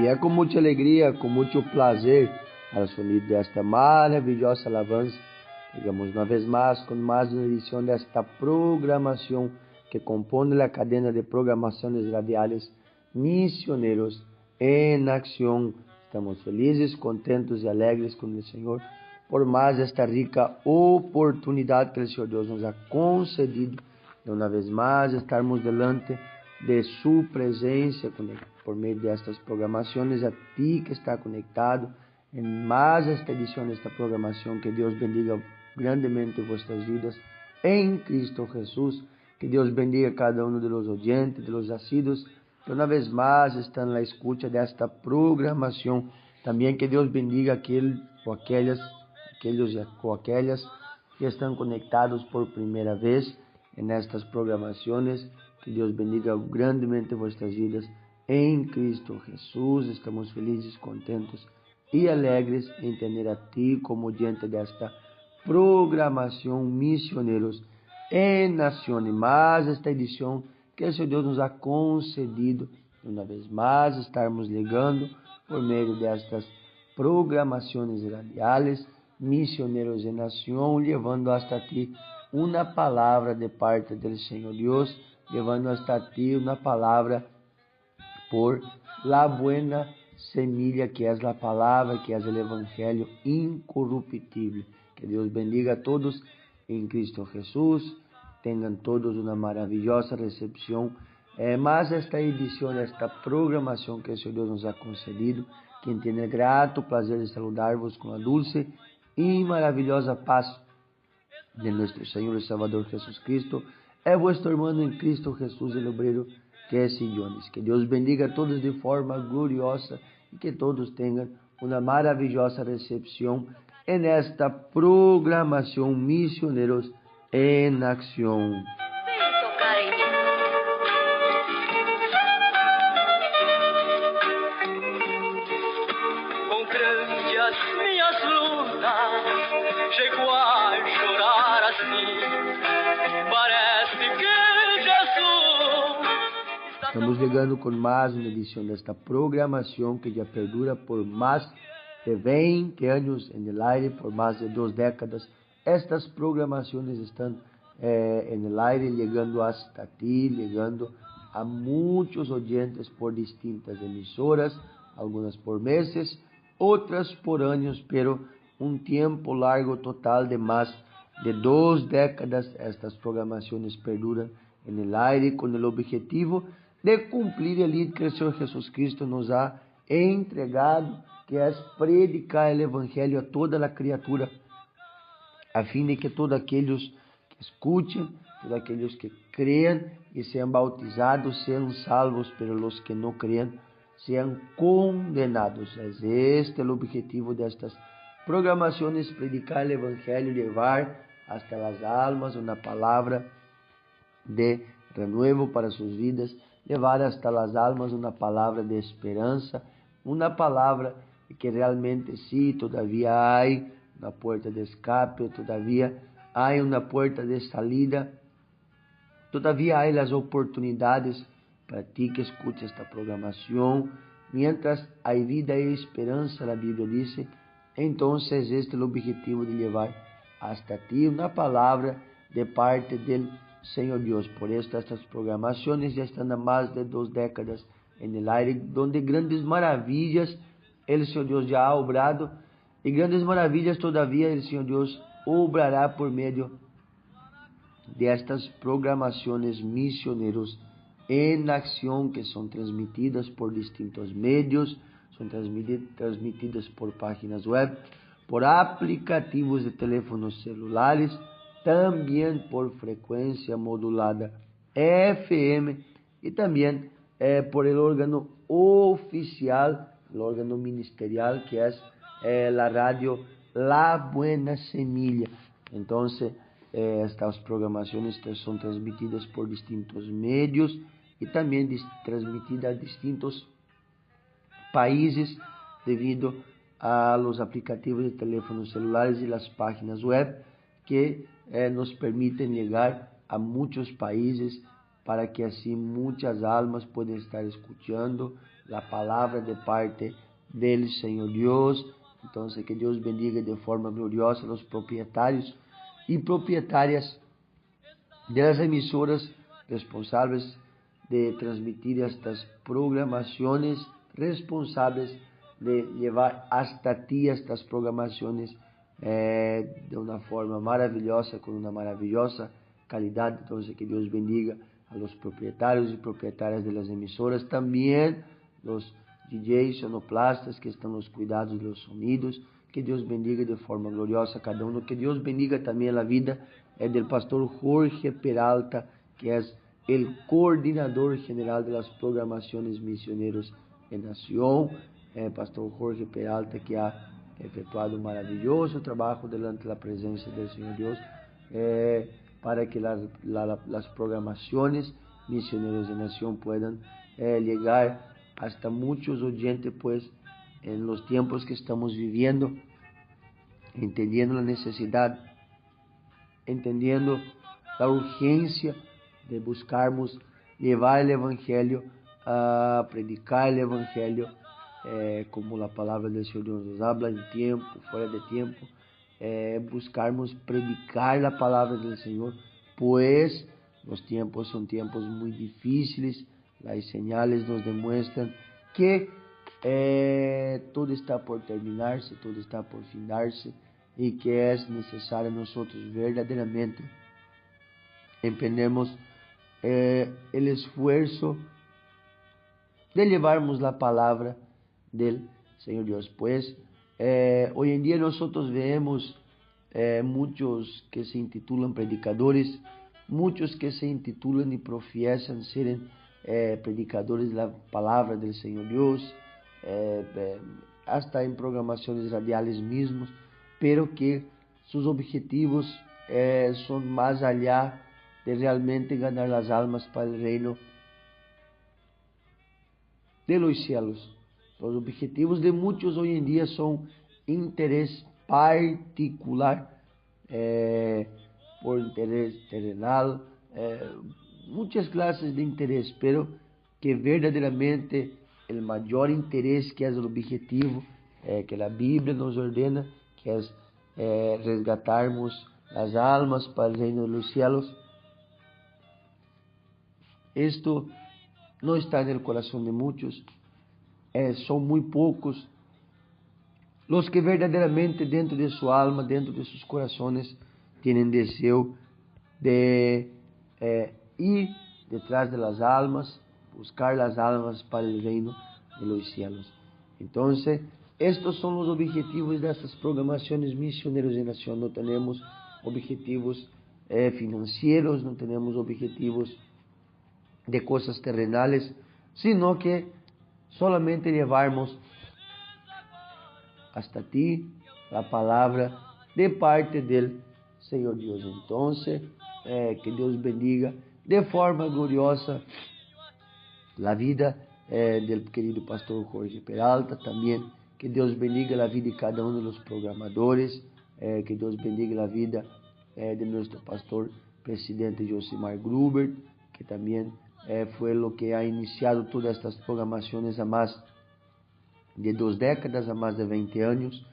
E é com muita alegria, com muito prazer, ao sonido desta maravilhosa alabanza, chegamos uma vez mais com mais uma edição desta programação que compõe a cadena de programações radiales Misioneros em Acción. Estamos felizes, contentos e alegres com o Senhor por mais esta rica oportunidade que o Senhor Deus nos ha concedido de uma vez mais estarmos delante de sua presença por meio destas programações, a ti que está conectado em mais esta edição desta programação. Que Deus bendiga grandemente vossas vidas em Cristo Jesus. Que Deus bendiga cada um dos oyentes, dos assíduos que uma vez mais estão na escuta desta programação. Também que Deus bendiga aqueles ou aquelas que estão conectados por primeira vez nestas programações. Que Deus bendiga grandemente vossas vidas em Cristo Jesus. Estamos felizes, contentos e alegres em ter a Ti como diante desta programação Missioneros em Nação. E mais esta edição que o Senhor Deus nos ha concedido, uma vez mais estarmos ligando por meio destas programações radiales Missioneros em Nação, levando hasta Ti uma palavra de parte do Senhor Deus, levando hasta Ti uma palavra por la buena semilla, que é a palavra, que é o evangelho incorruptível. Que Deus bendiga a todos em Cristo Jesus, tenham todos uma maravilhosa recepção. Mas esta edição, esta programação que o Senhor Deus nos ha concedido, quem tem o grato prazer de saludar-vos com a dulce e maravilhosa paz de nosso Senhor e Salvador Jesus Cristo, é vosso irmão em Cristo Jesus, el obreiro que é Jones. Que Deus bendiga a todos de forma gloriosa e que todos tenham uma maravilhosa recepção nesta programação Missioneros em Acción. Com grande as minhas lutas, chego a chorar assim. Parece que Jesus está Estamos llegando con más una edición de esta programación que ya perdura por más de 20 años en el aire, por más de 2 décadas. Estas programaciones están en el aire, llegando hasta ti, llegando a muchos oyentes por distintas emisoras, algunas por meses, otras por años, pero un tiempo largo total de más de 2 décadas. Estas programaciones perduran en el aire con el objetivo de cumplir el hito que el Señor Jesús Cristo nos ha entregado, que es predicar el Evangelio a toda la criatura, a fin de que todos aquellos que escuchen, todos aquellos que crean y sean bautizados, sean salvos, pero los que no crean sean condenados. Es este el objetivo de estas programaciones: predicar el Evangelio, llevar hasta las almas una palabra de renuevo para sus vidas, llevar hasta las almas una palabra de esperanza, una palabra que realmente sí, todavía hay una puerta de escape, todavía hay una puerta de salida, todavía hay las oportunidades para ti que escucha esta programación. Mientras hay vida y esperanza, la Biblia dice, entonces este es el objetivo de llevar hasta ti una palabra de parte del Señor Dios. Por esto estas programaciones ya están a más de 2 décadas en el aire, donde grandes maravillas el Señor Dios ya ha obrado, y grandes maravillas todavía el Señor Dios obrará por medio de estas programaciones misioneros en acción, que son transmitidas por distintos medios, son transmitidas por páginas web, por aplicativos de teléfonos celulares, también por frecuencia modulada FM y también por el órgano oficial, el órgano ministerial, que es la radio La Buena Semilla. Entonces, estas programaciones son transmitidas por distintos medios y también transmitidas a distintos países debido a los aplicativos de teléfonos celulares y las páginas web que nos permiten llegar a muchos países, para que así muchas almas puedan estar escuchando la palabra de parte del Señor Dios. Entonces, que Dios bendiga de forma gloriosa a los propietarios y propietarias de las emisoras responsables de transmitir estas programaciones, responsables de llevar hasta ti estas programaciones de una forma maravillosa, con una maravillosa calidad. Entonces, que Dios bendiga a los propietarios y propietarias de las emisoras, también los DJs, sonoplastas que están los cuidados de los sonidos. Que Dios bendiga de forma gloriosa a cada uno. Que Dios bendiga también la vida del pastor Jorge Peralta, que es el coordinador general de las programaciones misioneros en Nación. Pastor Jorge Peralta, que ha efectuado un maravilloso trabajo delante de la presencia del Señor Dios, para que las programaciones misioneros de Nación puedan llegar hasta muchos oyentes, pues en los tiempos que estamos viviendo, entendiendo la necesidad, entendiendo la urgencia de buscarmos llevar el Evangelio, a predicar el Evangelio, como la palabra del Señor Dios nos habla, en tiempo, fuera de tiempo, buscarmos predicar la palabra del Señor, pues los tiempos son tiempos muy difíciles. Las señales nos demuestran que todo está por terminarse, todo está por findarse, y que es necesario nosotros verdaderamente emprendemos el esfuerzo de llevarmos la palabra del Señor Dios. Pues hoy en día nosotros vemos muchos que se intitulan predicadores, muchos que se intitulan y profesan serem predicadores de la palabra del Señor Dios, hasta en programaciones radiales mismos, pero que sus objetivos son más allá de realmente ganar las almas para el reino de los cielos. Los objetivos de muchos hoy en día son interés particular, por interés terrenal, muchas clases de interés, pero que verdadeiramente o maior interesse, que é o objetivo que a Bíblia nos ordena, que é resgatarmos as almas para o reino dos cielos. Esto não está no coração de muitos, são muito poucos os que verdadeiramente dentro de sua alma, dentro de seus corações, têm desejo de ir detrás de las almas, buscar las almas para o reino de los cielos. Então, estes são os objetivos dessas programações Misioneiros em Nação. Não temos objetivos financeiros, não temos objetivos de coisas terrenais, sino que solamente levarmos hasta ti a palavra de parte del Senhor Deus. Então, que Deus bendiga de forma gloriosa a vida del querido pastor Jorge Peralta, também que Deus bendiga a vida de cada dos programadores, que Deus bendiga a vida de nosso pastor presidente Josimar Gruber, que também foi o que ha iniciado todas estas programações há mais de 2 décadas, há mais de 20 anos.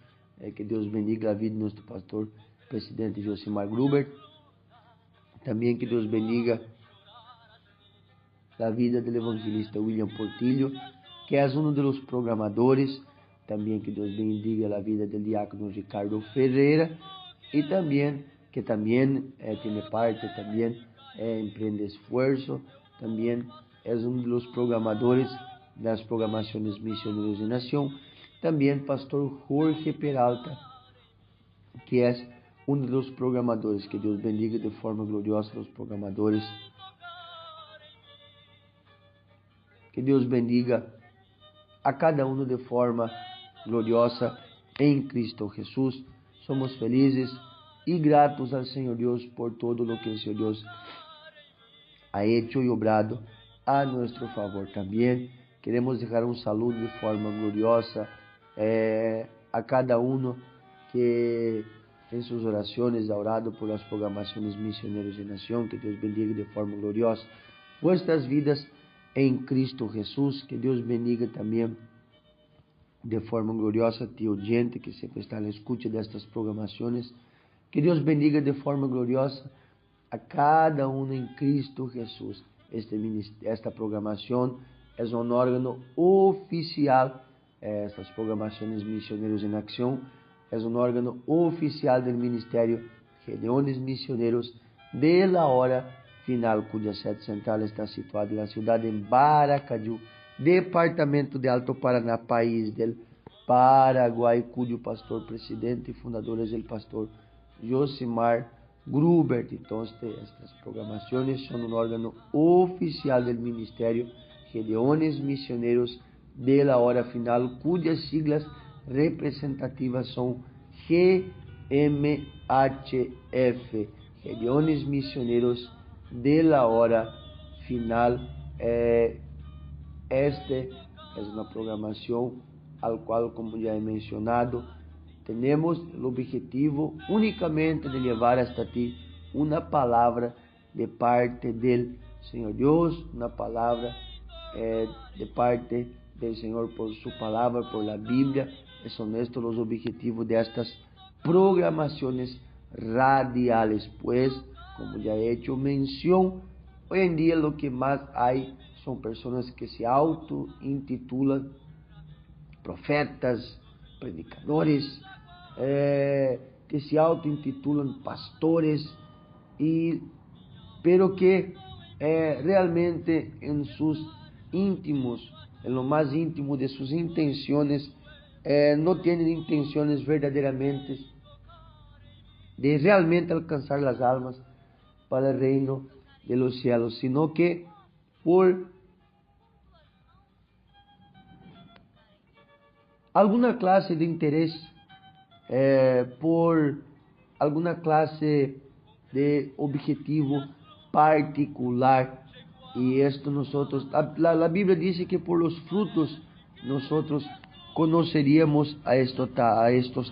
Que Deus bendiga a vida de nosso pastor presidente Josimar Gruber. Também que Deus bendiga a vida do evangelista William Portillo, que é um dos programadores. Também que Deus bendiga a vida do diácono Ricardo Ferreira, e também que também tem parte, também empreende esforço, também é um dos programadores das programações Misioneiros em Nação. Também pastor Jorge Peralta, que é um dos programadores. Que Deus bendiga de forma gloriosa os programadores. Que Deus bendiga a cada de forma gloriosa em Cristo Jesus. Somos felizes e gratos ao Senhor Deus por todo o que o Senhor Deus ha hecho e obrado a nosso favor. Também queremos deixar um saludo de forma gloriosa a cada que em suas orações ha orado por as programações Misioneiros em Nação. Que Deus bendiga de forma gloriosa vuestras vidas em Cristo Jesus. Que Deus bendiga também de forma gloriosa a ti, oyente, que sempre está na escuta destas programações. Que Deus bendiga de forma gloriosa a cada em Cristo Jesus. Esta programação é um órgão oficial. Estas programações Misioneiros em Ação é um órgão oficial do Ministério Gedeones Misioneiros de la hora final, cuja sede central está situada na cidade de Baracaju, departamento de Alto Paraná, país del Paraguai, cujo pastor presidente e fundador é o pastor Josimar Gruber. Então, estas programações são um órgão oficial do Ministério Gedeones Misioneiros de la hora final, cujas siglas representativas são GMHF, Gedeones Misioneiros de la hora final. Esta é uma programação al qual, como já he mencionado, temos o objetivo unicamente de levar hasta ti uma palavra de parte del Senhor Deus, uma palavra de parte del Senhor por sua palavra, por la Bíblia. São estes os objetivos destas programações radiales, pues, como já he hecho menção, hoje em dia o que mais há são pessoas que se auto-intitulam profetas, predicadores, que se auto-intitulam pastores, pero que realmente em seus íntimos, em lo mais íntimo de suas intenções, não têm intenções verdadeiramente de realmente alcançar as almas para o reino de los cielos, sino que por alguma classe de interesse, por alguma classe de objetivo particular. E esto nosotros, la Biblia dice que por los frutos nosotros conoceríamos a estos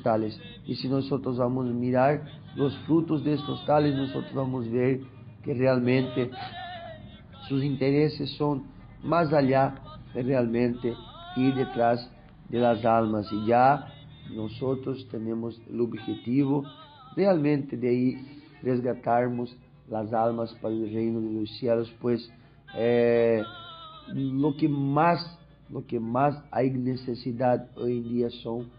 tales. Y si nosotros vamos a mirar los frutos de estos tales, nosotros vamos a ver que realmente sus intereses son más allá de realmente ir detrás de las almas. Y ya nosotros tenemos el objetivo realmente de ir resgatarmos las almas para el reino de los cielos, pues lo que más hay necesidad hoy en día son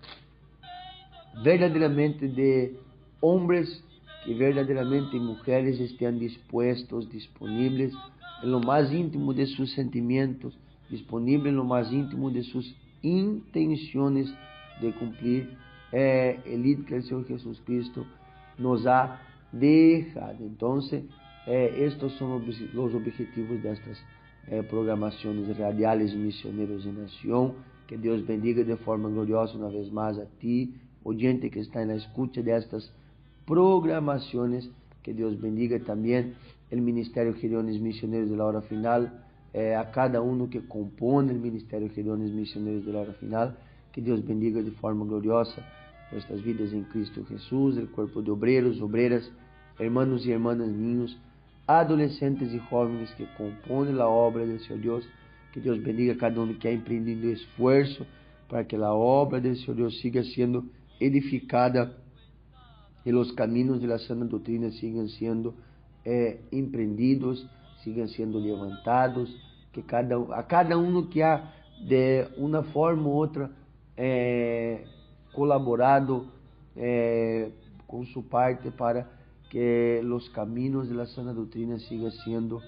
verdaderamente de hombres que verdaderamente mujeres estén dispuestos, disponibles en lo más íntimo de sus sentimientos, disponibles en lo más íntimo de sus intenciones de cumplir el ID que el Señor Jesucristo nos ha dejado. Entonces, estos son los objetivos de estas programaciones radiales Misioneros en Nación. Que Dios bendiga de forma gloriosa una vez más a ti, oyente que está en la escucha de estas programaciones. Que Dios bendiga también el Ministerio Gideones Misioneros de la Hora Final, a cada uno que compone el Ministerio Gideones Misioneros de la Hora Final. Que Dios bendiga de forma gloriosa nuestras vidas en Cristo Jesús, el cuerpo de obreros, obreras, hermanos y hermanas niños, adolescentes y jóvenes que componen la obra del Señor Dios. Que Dios bendiga a cada uno que ha emprendido esfuerzo para que la obra del Señor Dios siga siendo edificada y los caminos de la sana doctrina sigan siendo emprendidos, sigan siendo levantados. Que a cada uno que ha de una forma u otra colaborado con su parte para que los caminos de la sana doctrina sigan siendo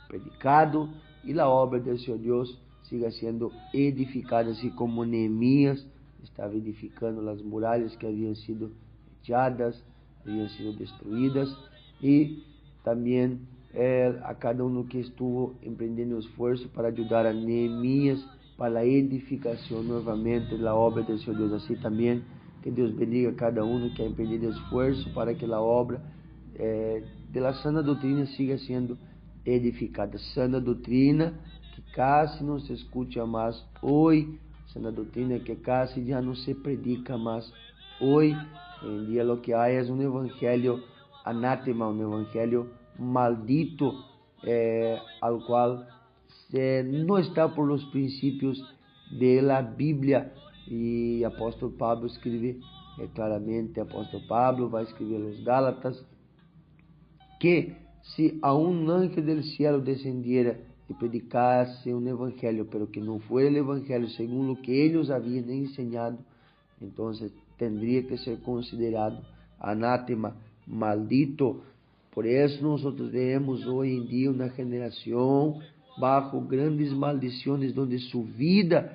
predicado y la obra del Señor Dios siga siendo edificada, así como Nehemías estaba edificando las murallas que habían sido echadas, habían sido destruidas, y también a cada uno que estuvo emprendiendo esfuerzo para ayudar a Nehemías para la edificación nuevamente de la obra del Señor Dios. Así también que Dios bendiga a cada uno que ha emprendido esfuerzo para que la obra de la sana doutrina siga siendo edificada. Sana doutrina que casi no se escucha más hoy, sana doutrina que casi ya no se predica más hoy. En día lo que hay es un evangelio anátema, un evangelio maldito, al cual no está por los principios de la Biblia. Y apóstolo Pablo escribe claramente, apóstolo Pablo va a escribir a los Gálatas, que si a un ángel del cielo descendiera y predicase un evangelio, pero que no fuera el evangelio según lo que ellos habían enseñado, entonces tendría que ser considerado anátema, maldito. Por eso nosotros vemos hoy en día una generación bajo grandes maldiciones, donde su vida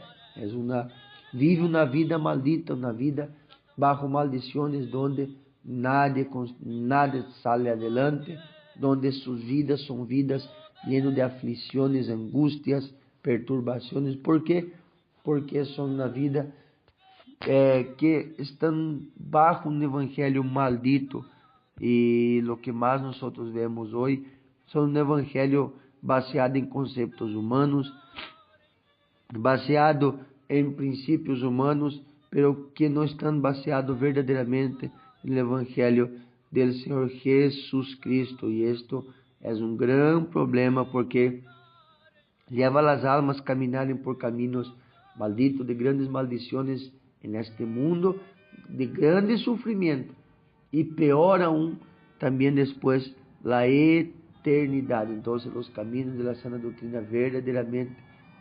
vive una vida maldita, una vida bajo maldiciones, donde nada sale adelante, donde sus vidas son vidas llenas de aflicciones, angustias, perturbaciones. ¿Por qué? Porque son una vida que están bajo un evangelio maldito. Y lo que más nosotros vemos hoy son un evangelio baseado en conceptos humanos, baseado en principios humanos, pero que no están baseados verdaderamente en el evangelio del Señor Jesús Cristo. Y esto es un gran problema, porque lleva a las almas a caminarem por caminos malditos, de grandes maldiciones en este mundo, de grande sufrimiento, y peor aún, también después la eternidad. Entonces los caminos de la sana doctrina verdaderamente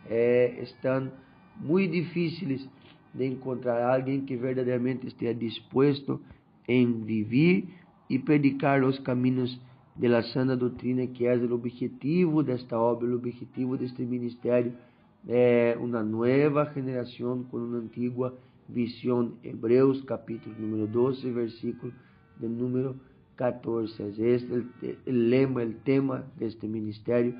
están muy difíciles de encontrar a alguien que verdaderamente esté dispuesto en vivir y predicar los caminos de la sana doutrina, que es el objetivo de esta obra, el objetivo de este ministerio, una nueva generación con una antigua visión. Hebreos capítulo número 12, versículo del número 14. Es el lema, el tema de este ministerio,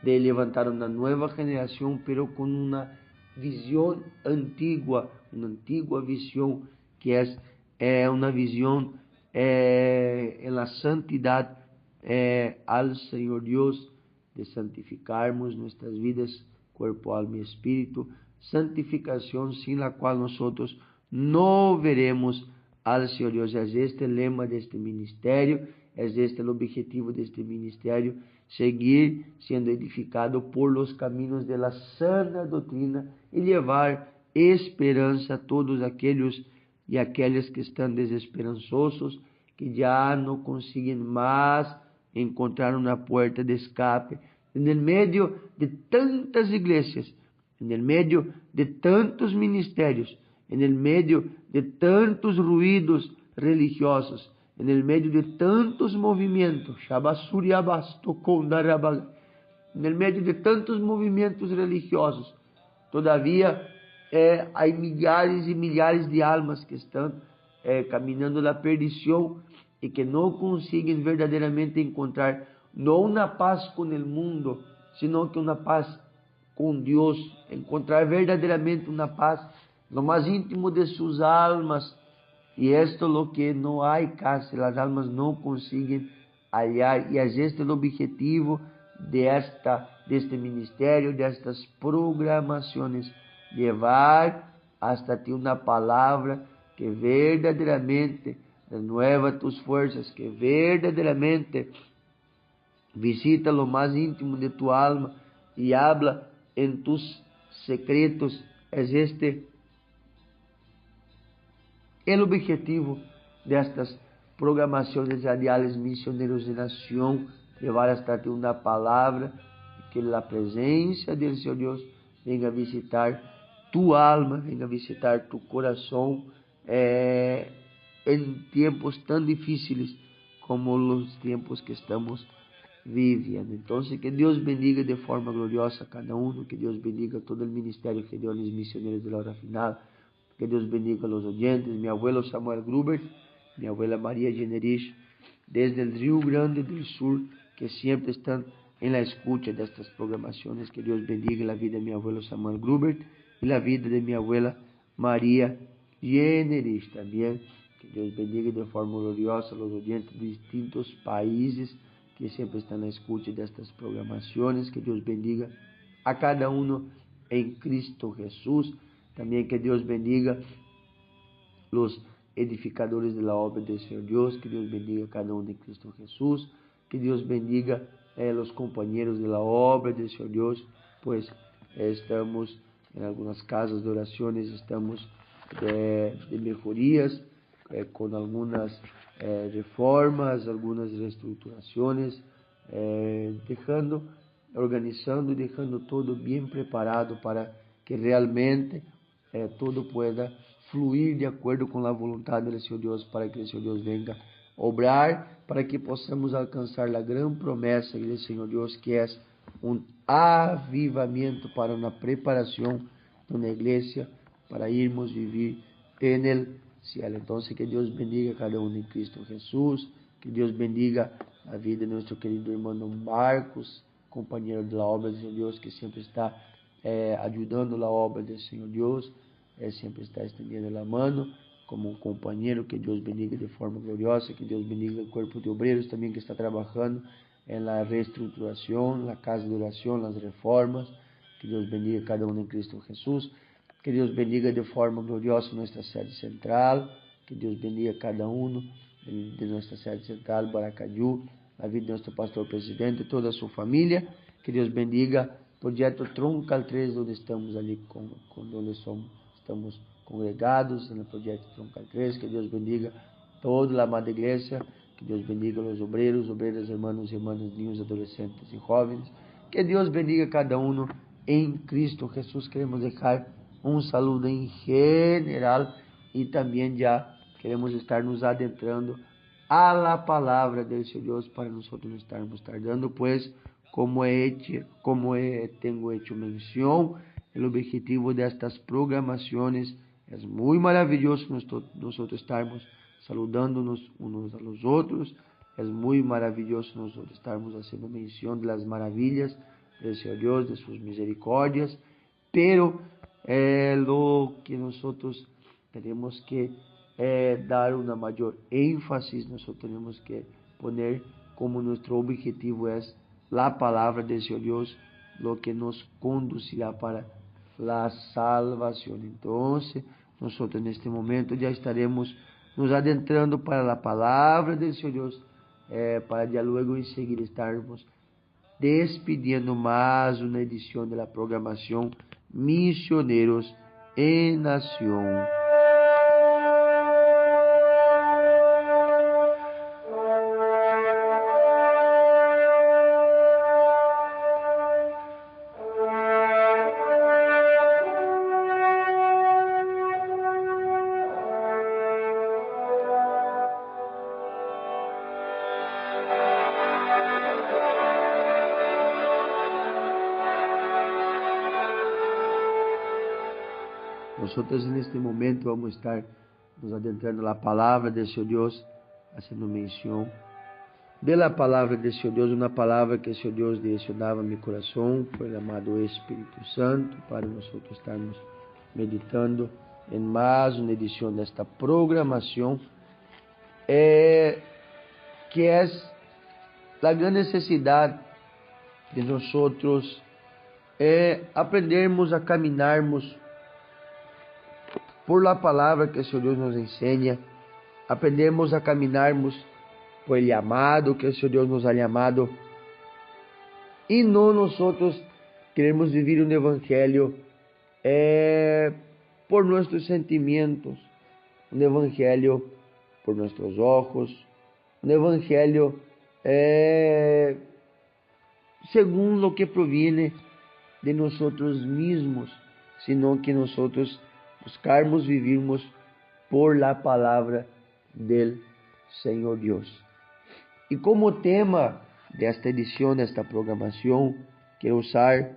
de levantar una nueva generación, pero con una visión antigua, una antigua visión, que es una visión en la santidad al Señor Dios, de santificarmos nuestras vidas, cuerpo, alma y espíritu, santificación sin la cual nosotros no veremos al Señor Dios. Es este el lema de este ministerio, Es este el objetivo de este ministerio, seguir siendo edificado por los caminos de la sana doctrina y llevar esperanza a todos aquellos y aquellas que están desesperanzosos, que ya no consiguen más encontrar una puerta de escape en el medio de tantas iglesias, en el medio de tantos ministerios, en el medio de tantos ruidos religiosos, en el medio de tantos movimientos, en el medio de tantos movimientos religiosos, todavía hay millares y millares de almas que están caminando la perdición y que no consiguen verdaderamente encontrar no una paz con el mundo, sino que una paz con Dios, encontrar verdaderamente una paz lo más íntimo de sus almas. Y esto es lo que no hay casi, las almas no consiguen hallar, y es este el objetivo de este ministerio, de estas programaciones, llevar hasta ti una palabra que verdaderamente renueva tus fuerzas, que verdaderamente visita lo más íntimo de tu alma y habla en tus secretos. Es este el objetivo de estas programaciones radiales Misioneros de Nación, llevar hasta ti una palabra, que la presencia del Señor Dios venga a visitar tu alma, venga a visitar tu corazón en tiempos tan difíciles como los tiempos que estamos viviendo. Entonces, que Dios bendiga de forma gloriosa a cada uno, que Dios bendiga todo el ministerio Gedeones Misioneros de la Hora Final, que Dios bendiga a los oyentes, mi abuelo Samuel Gruber, mi abuela María Generich, desde el Río Grande del Sur, que siempre están en la escucha de estas programaciones. Que Dios bendiga la vida de mi abuelo Samuel Gruber y la vida de mi abuela María Generich también. Que Dios bendiga de forma gloriosa a los oyentes de distintos países que siempre están en la escucha de estas programaciones. Que Dios bendiga a cada uno en Cristo Jesús. También que Dios bendiga los edificadores de la obra del Señor Dios, que Dios bendiga a cada uno en Cristo Jesús, que Dios bendiga los compañeros de la obra del Señor Dios, pues estamos en algunas casas de oraciones, estamos de mejorías, con algunas reformas, algunas reestruturaciones, organizando y dejando todo bien preparado para que realmente todo pueda fluir de acuerdo com a vontade do Senhor Deus, para que o Senhor Deus venga obrar, para que possamos alcançar a grande promessa do Senhor Deus, que é avivamento para uma preparação de uma igreja, para irmos viver en el cielo. Então, que Deus bendiga cada um em Cristo Jesus, que Deus bendiga a vida de nosso querido irmão Marcos, companheiro da obra do Senhor Deus, que sempre está ajudando a obra do Senhor Deus, sempre está estendendo a mano como um companheiro. Que Deus bendiga de forma gloriosa, que Deus bendiga o corpo de obreiros também que está trabalhando na reestruturação, na casa de oração, nas reformas. Que Deus bendiga cada um em Cristo Jesus, que Deus bendiga de forma gloriosa nossa sede central, que Deus bendiga cada um de nossa sede central, Baracaju, a vida de nosso pastor presidente, toda a sua família. Que Deus bendiga o projeto Troncal 3, onde estamos ali, onde estamos congregados no projeto Troncal 3. Que Deus bendiga toda a amada igreja, que Deus bendiga os obreiros, obreiras, irmãos e irmãs, niños, adolescentes e jovens. Que Deus bendiga cada um em Cristo Jesus. Queremos deixar um saludo em geral e também já queremos estar nos adentrando a la palavra del Senhor Deus, para nós não estarmos tardando, pues como tenho hecho menção, o objetivo destas programações é muito maravilhoso nós estarmos saludándonos unos a los outros, é muito maravilhoso nós estarmos fazendo menção das maravilhas del Senhor Deus, de suas misericórdias, pero lo que nós temos que dar uma maior ênfase, nós temos que poner como nosso objetivo é a palavra de Senhor Deus, lo que nos conduzirá para a salvação. Então, nós neste momento já estaremos nos adentrando para a palavra de Senhor Deus, para ya luego enseguida estarmos despidiendo más una edición de la programación Misioneros en Nación. Nosotros en este momento vamos a estar nos adentrando en la palabra del Señor Dios, haciendo mención de la palabra del Señor Dios, una palabra que el Señor Dios direccionaba a mi corazón por el amado Espíritu Santo, para nosotros estarmos meditando en más una edición de esta programación, que es la gran necesidad de nosotros aprendermos a caminharmos por la palavra que o Senhor Deus nos ensina, aprendemos a caminharmos por Ele amado, que o Senhor Deus nos ha chamado, e não nós queremos viver um evangelho por nossos sentimentos, um evangelho por nossos olhos, um evangelho según lo que proviene de nós mesmos, sino que nós buscarmos vivirmos por la palabra del Señor Dios. Y como tema de esta edición, de esta programación, quiero usar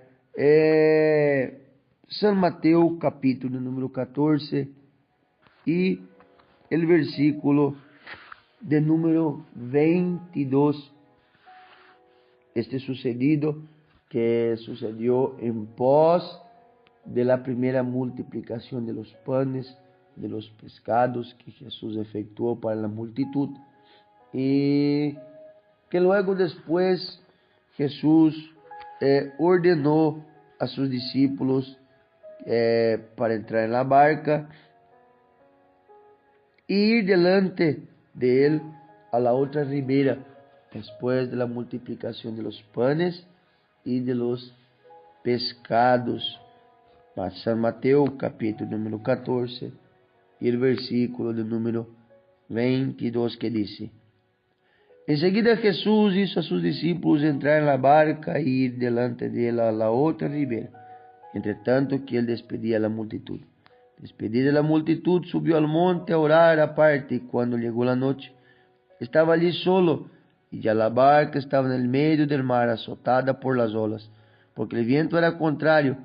San Mateo capítulo número 14 y el versículo de número 22. Este sucedido que sucedió en pos de la primera multiplicación de los panes, de los pescados que Jesús efectuó para la multitud, y que luego después Jesús ordenó a sus discípulos para entrar en la barca e ir delante de él a la otra ribera, después de la multiplicación de los panes y de los pescados. San Mateo capítulo número 14 y el versículo de número 22 que dice: Enseguida Jesús hizo a sus discípulos entrar en la barca e ir delante de él a la otra ribera, entre tanto que él despedía a la multitud. Despedida la multitud, subió al monte a orar aparte, y cuando llegó la noche, estaba allí solo, y ya la barca estaba en el medio del mar, azotada por las olas, porque el viento era contrario.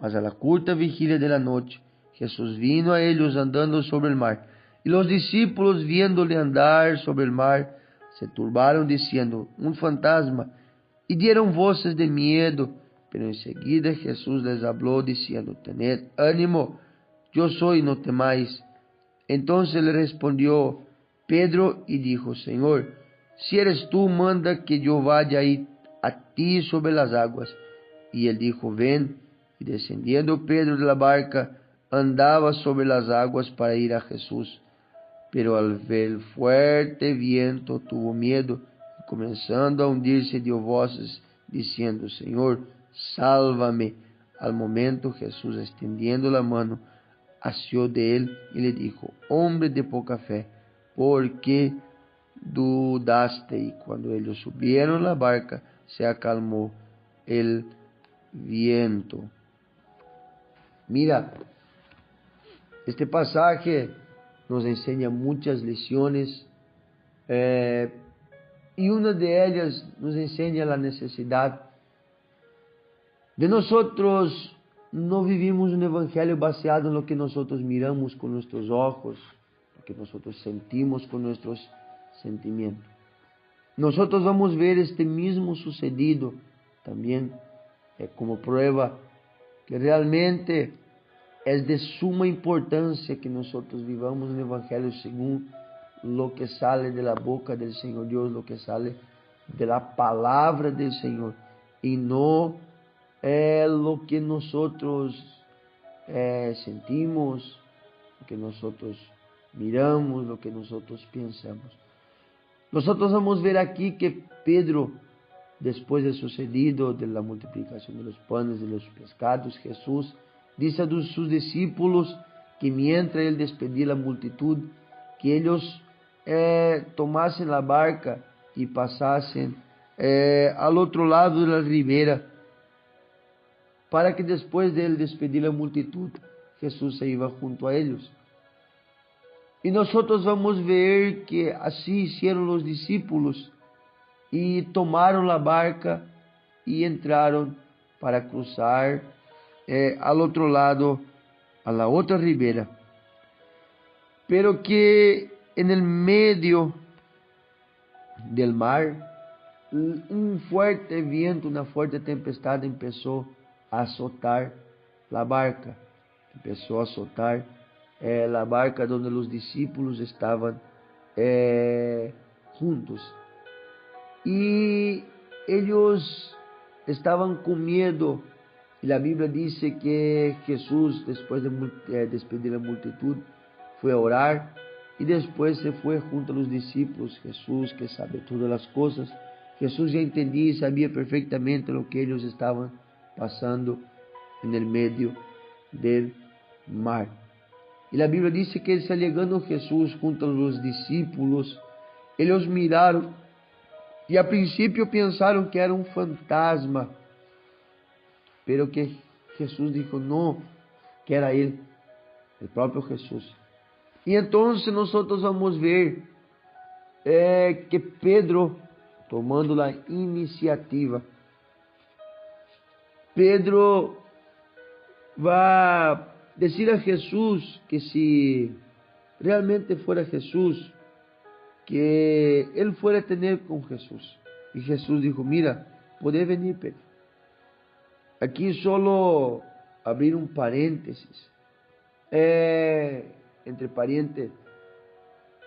Mas a la curta vigilia de la noche, Jesús vino a ellos andando sobre el mar, y los discípulos, viéndole andar sobre el mar, se turbaron diciendo: un fantasma, y dieron voces de miedo. Pero enseguida Jesús les habló diciendo: tened ánimo, yo soy, no temáis. Entonces le respondió Pedro y dijo: Señor, si eres tú, manda que yo vaya a ti sobre las aguas. Y él dijo: ven. Y descendiendo Pedro de la barca, andaba sobre las aguas para ir a Jesús. Pero al ver el fuerte viento tuvo miedo, y comenzando a hundirse dio voces diciendo: Señor, sálvame. Al momento Jesús, extendiendo la mano, asió de él y le dijo: hombre de poca fe, ¿por qué dudaste? Y cuando ellos subieron a la barca, se acalmó el viento. Mira, este pasaje nos enseña muchas lecciones, y una de ellas nos enseña la necesidad de nosotros no vivimos un evangelio baseado en lo que nosotros miramos con nuestros ojos, lo que nosotros sentimos con nuestros sentimientos. Nosotros vamos a ver este mismo sucedido también como prueba que realmente es de suma importancia que nosotros vivamos un evangelio según lo que sale de la boca del Señor Dios, lo que sale de la palabra del Señor, y no lo que nosotros sentimos, lo que nosotros miramos, lo que nosotros pensamos. Nosotros vamos a ver aquí que Pedro, después de sucedido de la multiplicación de los panes y de los pescados, Jesús dice a sus discípulos que mientras él despedía la multitud, que ellos tomasen la barca y pasasen al otro lado de la ribera, para que después de él despedir la multitud, Jesús se iba junto a ellos. Y nosotros vamos a ver que así hicieron los discípulos y tomaron la barca y entraron para cruzar al otro lado, a la otra ribera. Pero que en el medio del mar, un fuerte viento, una fuerte tempestad empezó a azotar la barca. Empezó a azotar la barca donde los discípulos estaban juntos. Y ellos estaban con miedo. Y la Biblia dice que Jesús, después de despedir la multitud, fue a orar y después se fue junto a los discípulos. Jesús, que sabe todas las cosas, Jesús ya entendía y sabía perfectamente lo que ellos estaban pasando en el medio del mar. Y la Biblia dice que se llegando Jesús junto a los discípulos, ellos miraron y a principio pensaron que era un fantasma, pero que Jesús dijo no, que era Él, el propio Jesús. Y entonces nosotros vamos a ver que Pedro, tomando la iniciativa, Pedro va a decir a Jesús que si realmente fuera Jesús, que él fuera a tener con Jesús. Y Jesús dijo, mira, podés venir, Pedro. Aquí solo abrir un paréntesis. Entre paréntesis,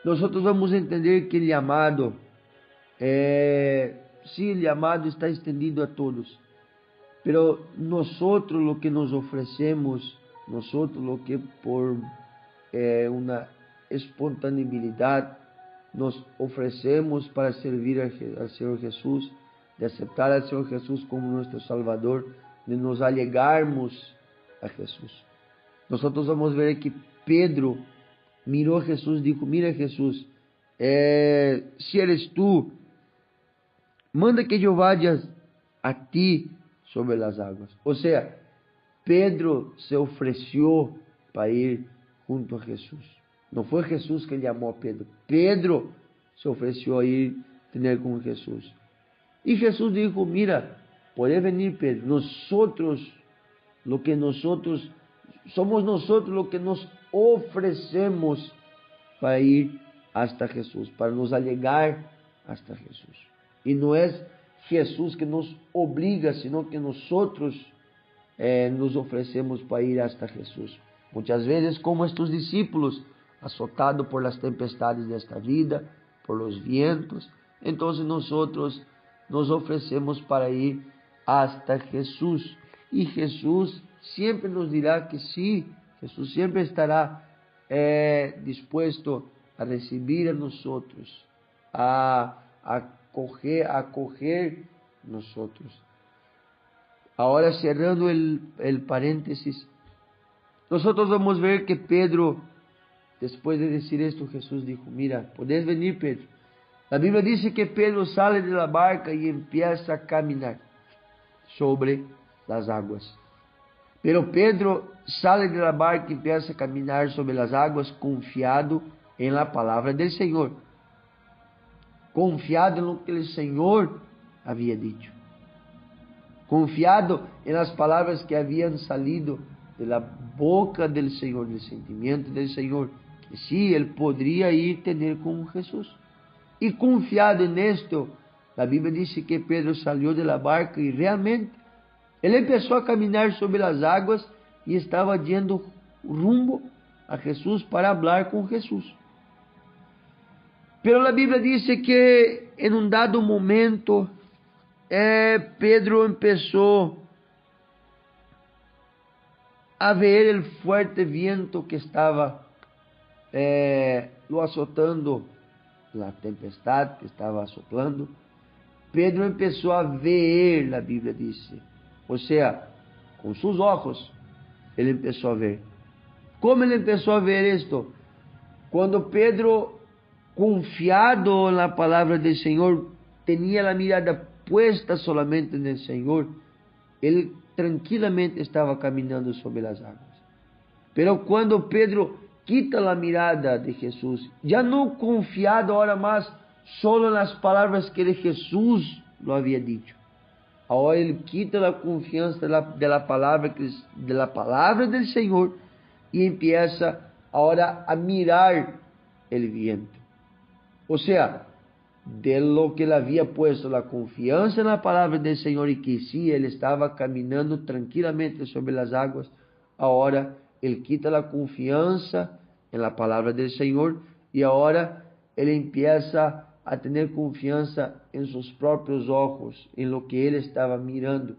nosotros vamos a entender que el llamado, sí, el llamado está extendido a todos. Pero nosotros lo que nos ofrecemos, nosotros lo que por una espontaneidad nos ofrecemos para servir al Señor Jesús, de aceptar al Señor Jesús como nuestro Salvador, de nos allegarmos a Jesús. Nosotros vamos a ver que Pedro miró a Jesús y dijo, mira Jesús, si eres tú, manda que yo vaya a ti sobre las aguas. O sea, Pedro se ofreció para ir junto a Jesús. No fue Jesús que llamó a Pedro. Pedro se ofreció a ir tener con Jesús. Y Jesús dijo, mira, puede venir Pedro. Nosotros lo que nos ofrecemos para ir hasta Jesús, para nos allegar hasta Jesús. Y no es Jesús que nos obliga, sino que nosotros nos ofrecemos para ir hasta Jesús. Muchas veces, como estos discípulos, azotados por las tempestades de esta vida, por los vientos, entonces nosotros nos ofrecemos para ir hasta Jesús. Y Jesús siempre nos dirá que sí, Jesús siempre estará dispuesto a recibir a nosotros, a acoger nosotros. Ahora, cerrando el paréntesis, nosotros vamos a ver que Pedro, después de decir esto, Jesús dijo, mira, podés venir, Pedro. La Biblia dice que Pedro sale de la barca y empieza a caminar sobre las aguas. Pero Pedro sale de la barca y empieza a caminar sobre las aguas confiado en la palabra del Señor. Confiado en lo que el Señor había dicho. Confiado en las palabras que habían salido de la boca del Señor, del sentimiento del Señor, que sí, él podría ir tener con Jesús. Y confiado en esto, la Biblia dice que Pedro salió de la barca y realmente él empezó a caminar sobre las aguas y estaba yendo rumbo a Jesús para hablar con Jesús. Pero la Biblia dice que en un dado momento Pedro empezó a ver el fuerte viento que estaba lo azotando la tempestad que estaba soplando, Pedro empezó a ver, la Biblia dice, o sea, con sus ojos, él empezó a ver. ¿Cómo él empezó a ver esto? Cuando Pedro, confiado en la palabra del Señor, tenía la mirada puesta solamente en el Señor, él tranquilamente estaba caminando sobre las aguas. Pero cuando Pedro quita la mirada de Jesús, ya no confiado ahora más solo en las palabras que de Jesús lo había dicho, ahora él quita la confianza de la palabra del Señor y empieza ahora a mirar el viento. O sea, de lo que él había puesto la confianza en la palabra del Señor y que sí, él estaba caminando tranquilamente sobre las aguas, ahora él quita la confianza en la palabra del Señor y ahora él empieza a tener confianza en sus propios ojos, en lo que él estaba mirando.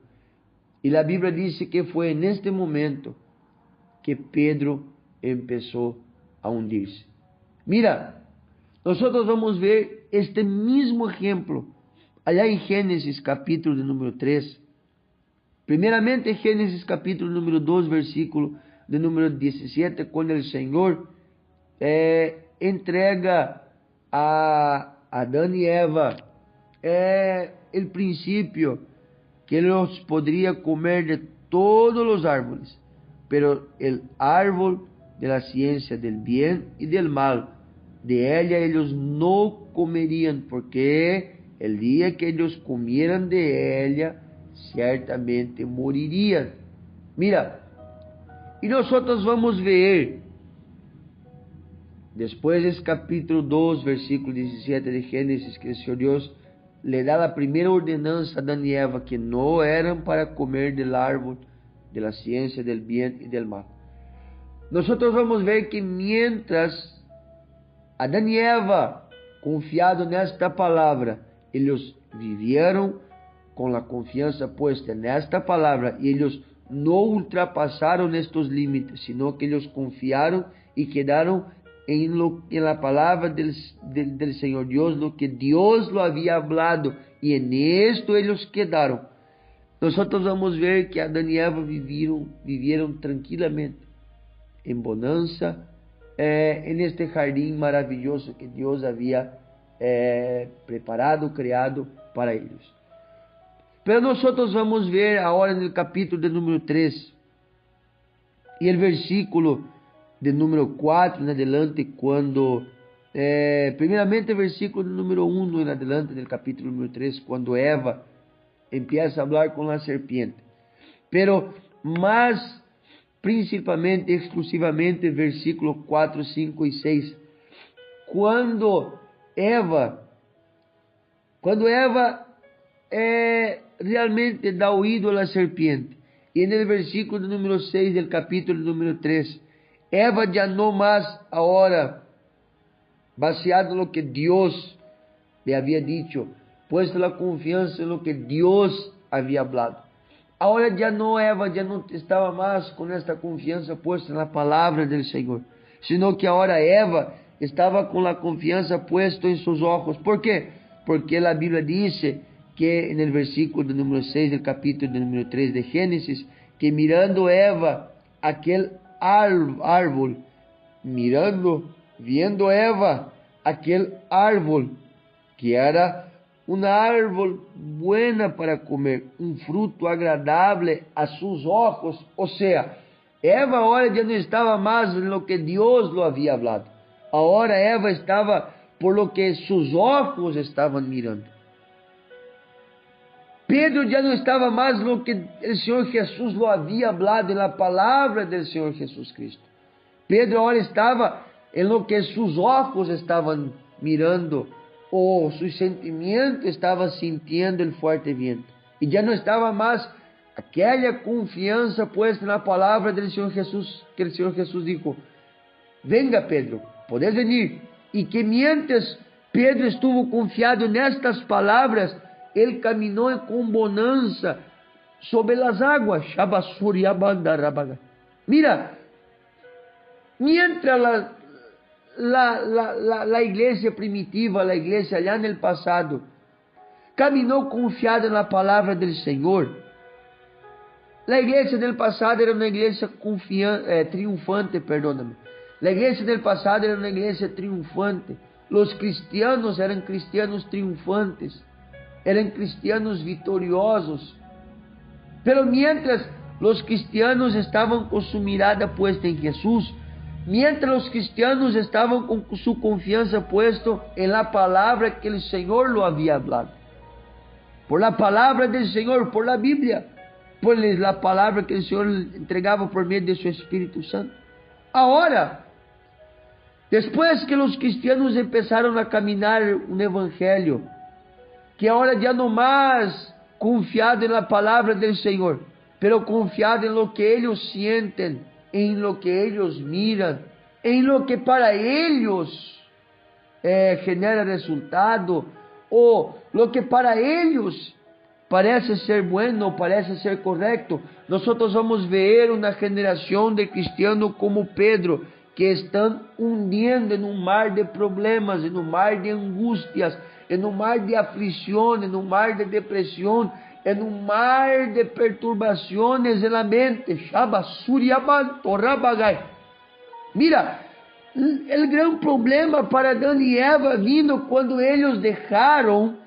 Y la Biblia dice que fue en este momento que Pedro empezó a hundirse. Mira, nosotros vamos ver este mismo ejemplo allá en Génesis capítulo de número 3. Primeramente Génesis capítulo número 2, versículo de número 17, cuando el Señor entrega a Adán y Eva el principio que ellos podrían comer de todos los árboles, pero el árbol de la ciencia del bien y del mal, de ella ellos no comerían, porque el día que ellos comieran de ella, ciertamente morirían. Mira, y nosotros vamos ver, después del capítulo 2, versículo 17 de Génesis, que el Señor Dios le da la primera ordenanza a Adán y Eva, que no eran para comer del árbol de la ciencia del bien y del mal. Nosotros vamos ver que mientras Adán y Eva, confiado nesta palavra, eles vivieron com a confiança puesta nesta palavra e eles não ultrapassaram estes limites, sino que eles confiaram e quedaram em la palavra del Senhor Deus, lo que Deus lo havia hablado, e en esto eles quedaram. Nós vamos ver que Adão e Eva viveram tranquilamente, em bonança, en este jardín maravilloso que Dios había preparado, creado para ellos. Pero nosotros vamos ver ahora en el capítulo de número 3 y el versículo de número 4 en adelante, cuando, primeramente el versículo de número 1 en adelante del capítulo número 3, cuando Eva empieza a hablar con la serpiente. Pero más principalmente, exclusivamente, versículos 4, 5 e 6. Quando Eva realmente dá oído à serpiente, e no versículo número 6 do capítulo número 3, Eva já não mais agora, baseado no que Deus lhe havia dicho, puesto a confiança no que Deus havia hablado. Agora Eva já não estava mais com esta confiança puesta na palavra do Senhor, sino que agora Eva estava com a confiança puesta em seus olhos. ¿Por quê? Porque a Bíblia diz que no versículo número 6 do capítulo número 3 de Gênesis, que mirando Eva aquele árbol, viendo Eva aquele árbol, que era uma árvore buena para comer, fruto agradável a seus olhos. Ou seja, Eva agora já não estava mais no que Deus lo havia hablado. Agora Eva estava por lo que seus olhos estavam mirando. Pedro já não estava mais no que o Senhor Jesus lo havia hablado na palavra do Senhor Jesus Cristo. Pedro agora estava em lo que seus olhos estavam mirando, ou seu sentimento estava sentindo o forte vento, e já não estava mais aquela confiança puesta na palavra do Senhor Jesus, que o Senhor Jesus disse: venga Pedro, podes venir. E que mientras Pedro estuvo confiado nestas palavras, ele caminhou com bonança sobre as águas. Mira, mientras la iglesia primitiva, la iglesia allá en el pasado, caminó confiada en la palabra del Señor. La iglesia del pasado era una iglesia triunfante, perdóname. La iglesia del pasado era una iglesia triunfante. Los cristianos eran cristianos triunfantes, eran cristianos vitoriosos. Pero mientras los cristianos estaban con su mirada puesta en Jesús, mientras los cristianos estaban con su confianza puesta en la palabra que el Señor lo había hablado, por la palabra del Señor, por la Biblia, por la palabra que el Señor entregaba por medio de su Espíritu Santo. Ahora, después que los cristianos empezaron a caminar un evangelio, que ahora ya no más confiado en la palabra del Señor, pero confiado en lo que ellos sienten, en lo que ellos miran, en lo que para ellos genera resultado, o lo que para ellos parece ser bueno, parece ser correcto. Nosotros vamos a ver una generación de cristianos como Pedro, que están hundiendo en un mar de problemas, en un mar de angustias, en un mar de aflicción, en un mar de depresión, en un mar de perturbaciones en la mente. Mira, el gran problema para Adán y Eva vino cuando ellos dejaron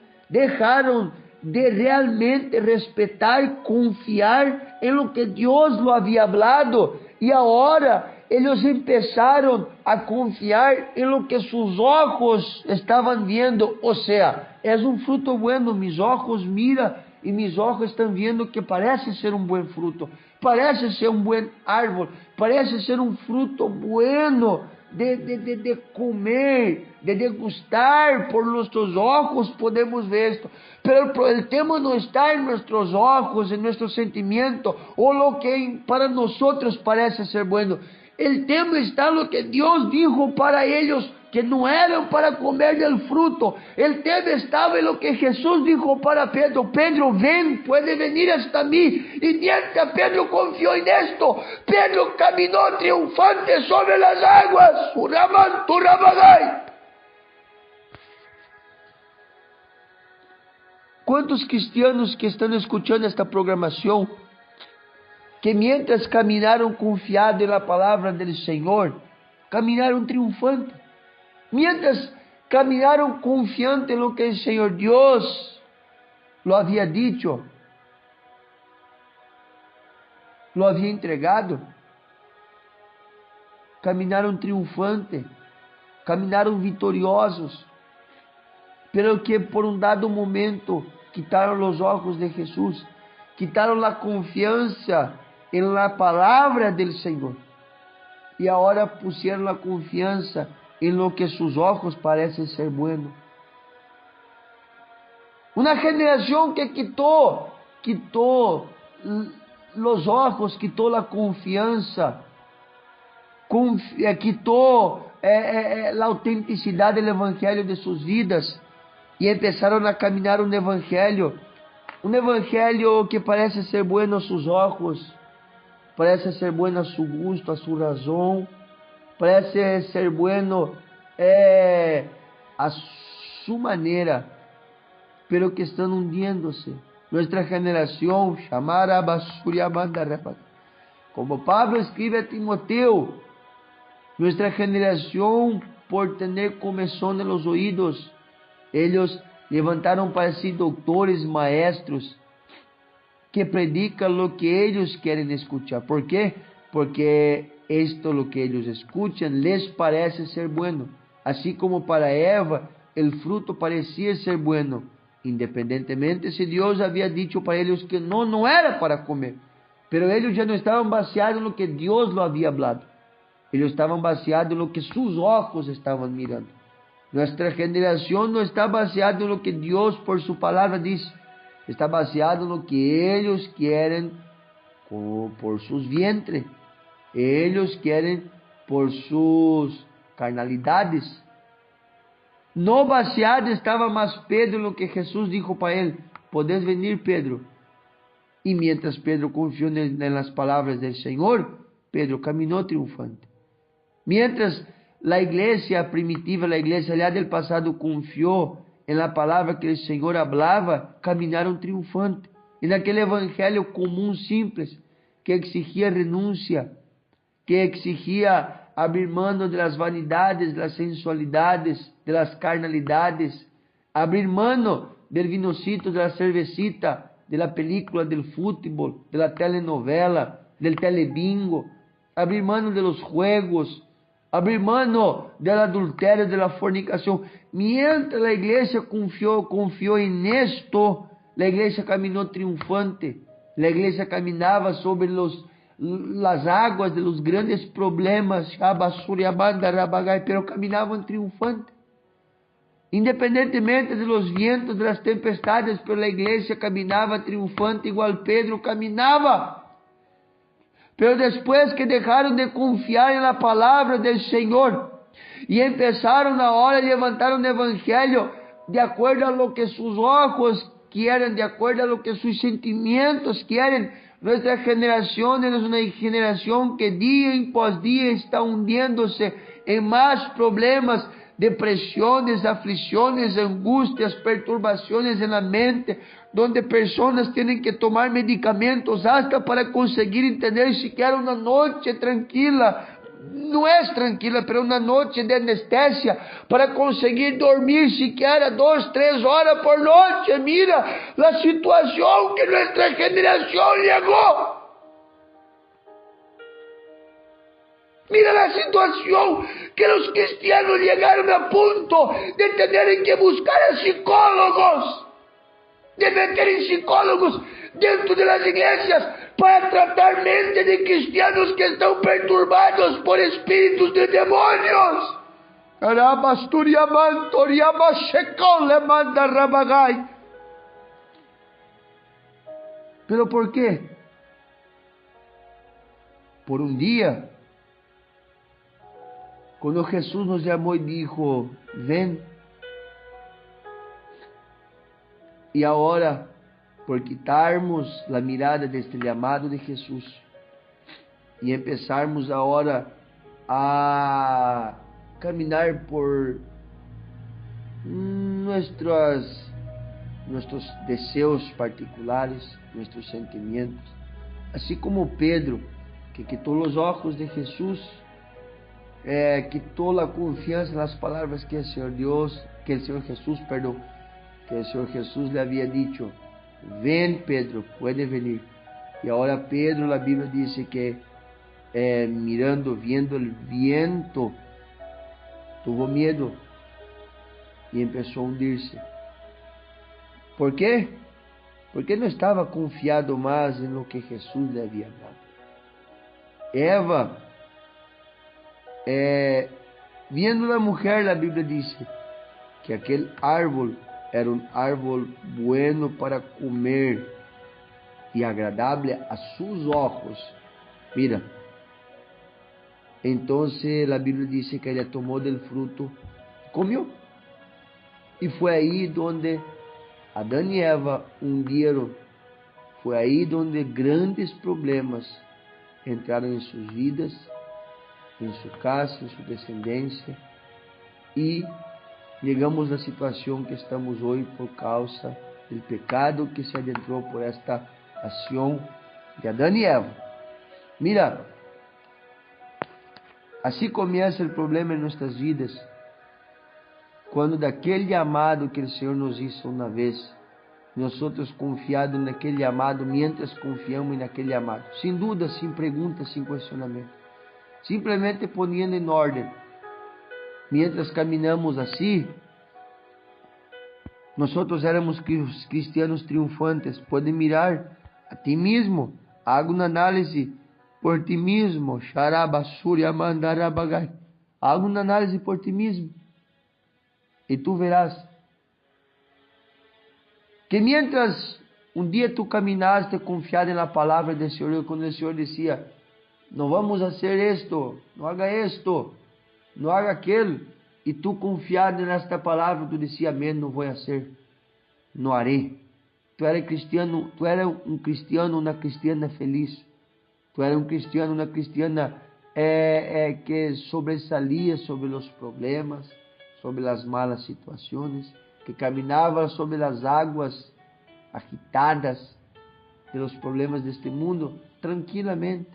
de realmente respetar, confiar en lo que Dios lo había hablado, y ahora ellos empezaron a confiar en lo que sus ojos estaban viendo. O sea, es un fruto bueno, mis ojos miran y mis ojos están viendo que parece ser un buen fruto, parece ser un buen árbol, parece ser un fruto bueno de comer, de degustar. Por nuestros ojos podemos ver esto, pero el tema no está en nuestros ojos, en nuestro sentimiento, o lo que para nosotros parece ser bueno. El tema está en lo que Dios dijo para ellos, que no eran para comer del fruto. El tema estaba en lo que Jesús dijo para Pedro: Pedro, ven, puede venir hasta mí. Y mientras Pedro confió en esto, Pedro caminó triunfante sobre las aguas. ¿Cuántos cristianos que están escuchando esta programación, que mientras caminaron confiados en la palabra del Señor, caminaron triunfantes? Mientras caminaron confiantes en lo que el Señor Dios lo había dicho, lo había entregado, caminaron triunfantes, caminaron vitoriosos, pero que por un dado momento quitaron los ojos de Jesús, quitaron la confianza en la palabra del Señor, y ahora pusieron la confianza en lo que sus ojos parecen ser bueno. Una generación que quitó los ojos, quitó la confianza, quitó la autenticidad del evangelio de sus vidas, y empezaron a caminar un evangelio que parece ser bueno a sus ojos, parece ser bueno a su gusto, a su razón, parece ser bueno a su manera, pero que están hundiéndose. Nuestra generación, como Pablo escribe a Timoteo, nuestra generación, por tener comezón en los oídos, ellos levantaron para sí doctores, maestros, que predican lo que ellos quieren escuchar. ¿Por qué? Porque esto, lo que ellos escuchan, les parece ser bueno. Así como para Eva el fruto parecía ser bueno, independientemente si Dios había dicho para ellos que no era para comer. Pero ellos ya no estaban baseados en lo que Dios lo había hablado. Ellos estaban baseados en lo que sus ojos estaban mirando. Nuestra generación no está baseada en lo que Dios por su palabra dice. Está baseado en lo que ellos quieren por sus vientres. Ellos quieren por sus carnalidades. No baseado estaba más Pedro en lo que Jesús dijo para él: podés venir, Pedro. Y mientras Pedro confió en las palabras del Señor, Pedro caminó triunfante. Mientras la iglesia primitiva, la iglesia allá del pasado confió en la palabra que el Señor hablaba, caminaron triunfante. En aquel evangelio común, simples, que exigía renuncia, que exigía abrir mano de las vanidades, de las sensualidades, de las carnalidades, abrir mano del vinocito, de la cervecita, de la película, del fútbol, de la telenovela, del telebingo, abrir mano de los juegos, abrir mano del adulterio, de la fornicación. Mientras la iglesia confió en esto, la iglesia caminó triunfante. La iglesia caminaba sobre las aguas de los grandes problemas, pero caminaban triunfante. Independentemente de los vientos, de las tempestades, pero la iglesia caminaba triunfante, igual Pedro caminaba. Pero después que dejaron de confiar en la palabra del Señor y empezaron ahora a levantar un evangelio de acuerdo a lo que sus ojos quieren, de acuerdo a lo que sus sentimientos quieren, nuestra generación es una generación que día pos día está hundiéndose en más problemas, depresiones, aflicciones, angustias, perturbaciones en la mente, donde personas tienen que tomar medicamentos hasta para conseguir entender siquiera una noche tranquila. No es tranquila, pero una noche de anestesia para conseguir dormir siquiera 2, 3 horas por noche. Mira la situación que nuestra generación llegó. Mira la situación que los cristianos llegaron a punto de tener que buscar a psicólogos, de meter en psicólogos dentro de las iglesias para tratar mente de cristianos que están perturbados por espíritus de demonios. ¿Pero por qué? Por un día, cuando Jesús nos llamó y dijo, ven. Y ahora, por quitarmos la mirada de este llamado de Jesús y empezarmos ahora a caminar por nuestros deseos particulares, nuestros sentimientos, así como Pedro, que quitó los ojos de Jesús, quitó la confianza en las palabras que el Señor Jesús le había dicho, ven Pedro, puede venir. Y ahora Pedro, la Biblia dice que viendo el viento, tuvo miedo y empezó a hundirse. ¿Por qué? Porque no estaba confiado más en lo que Jesús le había dado. Eva, viendo la mujer, la Biblia dice que aquel árbol era un árbol bueno para comer y agradable a sus ojos. Mira, entonces la Biblia dice que ella tomó del fruto, comió. Y fue ahí donde Adán y Eva hundieron. Fue ahí donde grandes problemas entraron en sus vidas, en su casa, en su descendencia. Y llegamos a la situación que estamos hoy por causa del pecado que se adentró por esta acción de Adán y Eva. Mira, así comienza el problema en nuestras vidas. Cuando de aquel llamado que el Señor nos hizo una vez, nosotros confiados en aquel llamado, mientras confiamos en aquel llamado, sin duda, sin preguntas, sin cuestionamiento, simplemente poniendo en orden. Mientras caminamos así, nosotros éramos cristianos triunfantes. Puedes mirar a ti mismo, haga una análisis por ti mismo. Haga una análisis por ti mismo. Y tú verás que mientras un día tú caminaste confiado en la palabra del Señor, cuando el Señor decía, no vamos a hacer esto, no haga esto, no haga aquello, y tú confiado en esta palabra, tú decías, amén, no voy a hacer, no haré. Tú eras un cristiano, una cristiana feliz. Tú eras un cristiano, una cristiana que sobresalía sobre los problemas, sobre las malas situaciones, que caminaba sobre las aguas agitadas de los problemas de este mundo tranquilamente.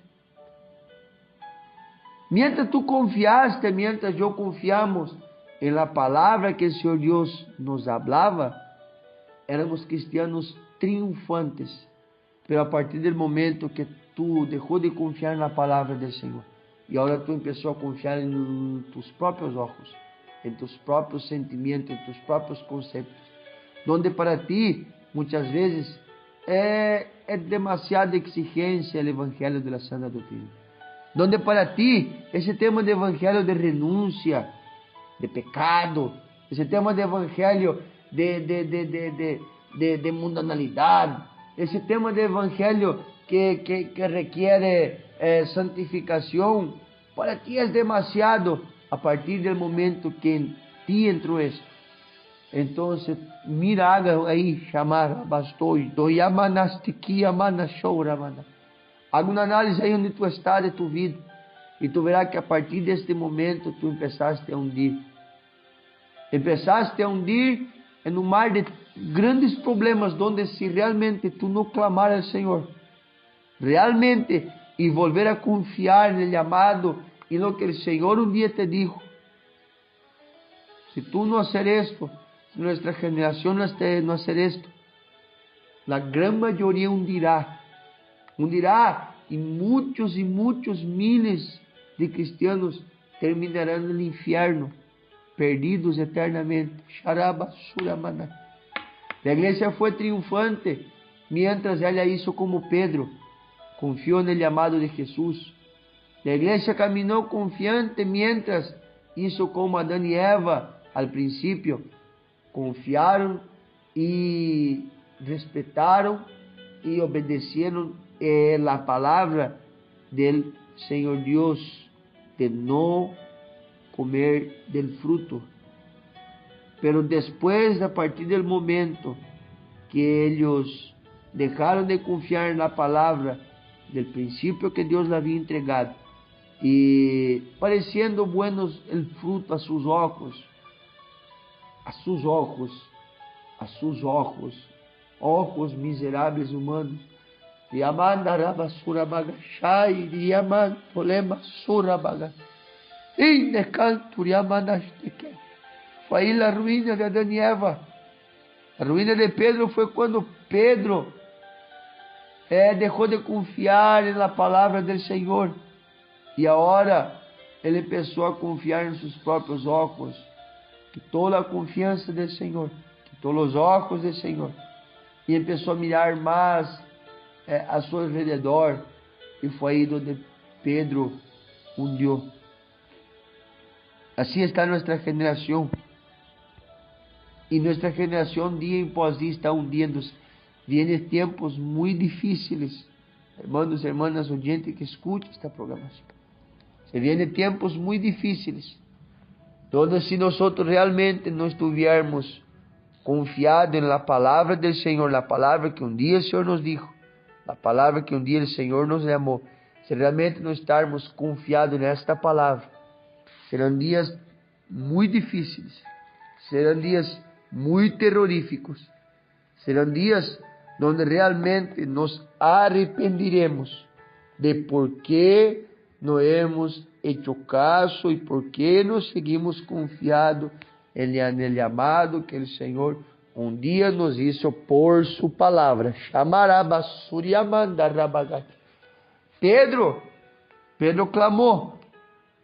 Mientras tú confiaste, mientras yo confiamos en la palabra que el Señor Dios nos hablaba, éramos cristianos triunfantes. Pero a partir del momento que tú dejó de confiar en la palabra del Señor y ahora tú empezó a confiar en tus propios ojos, en tus propios sentimientos, en tus propios conceptos, donde para ti muchas veces é demasiada exigência o evangelho da santa doutrina. Donde para ti esse tema de evangelho de renúncia, de pecado, esse tema de evangelho de mundanalidade, esse tema de evangelho que requer santificação, para ti é demasiado. A partir do momento que em ti entrou isso, então mira, haga aí chamar bastões, haga uma análise aí onde tu está de tu vida, e tu verás que a partir deste momento tu empezaste a hundir em um mar de grandes problemas, onde se realmente tu não clamar ao Senhor, realmente, e volver a confiar no llamado e no que o Senhor um dia te dijo, se tu não hacer esto, se nuestra generación no hacer esto, la gran mayoría hundirá, y muchos miles de cristianos terminarán en el infierno, perdidos eternamente. La iglesia fue triunfante mientras ella hizo como Pedro, confió en el llamado de Jesús. La iglesia caminó confiante mientras hizo como Adán y Eva al principio, confiaron y respetaron y obedecieron la palabra del Señor Dios de no comer del fruto. Pero después, a partir del momento que ellos dejaron de confiar en la palabra del principio que Dios le había entregado, y pareciendo buenos el fruto a sus ojos, ojos miseráveis humanos, foi aí a ruína de Adão e Eva. A ruína de Pedro foi quando Pedro deixou de confiar na palavra do Senhor, e agora ele começou a confiar em seus próprios ojos. Quitou a confiança do Senhor, quitou os ojos do Senhor, e começou a mirar mais a seu alrededor, e foi aí onde Pedro hundiu. Assim está nossa geração, e nossa geração dia após dia está hundindo-se. Vienen tempos muito difíceis, hermanos e hermanas oyentes que escutem esta programação. Se vienen tempos muito difíceis, donde se nós realmente não estivermos confiados na palavra do Senhor, na palavra que dia o Senhor nos dijo, na palavra que dia o Senhor nos chamou, se realmente não estarmos confiados nesta palavra, serão dias muito difíceis, serão dias muito terroríficos, serão dias onde realmente nos arrependiremos de por que não hemos hecho caso e por que não seguimos confiados no llamado que o Senhor um dia nos hizo por su palavra. Pedro clamou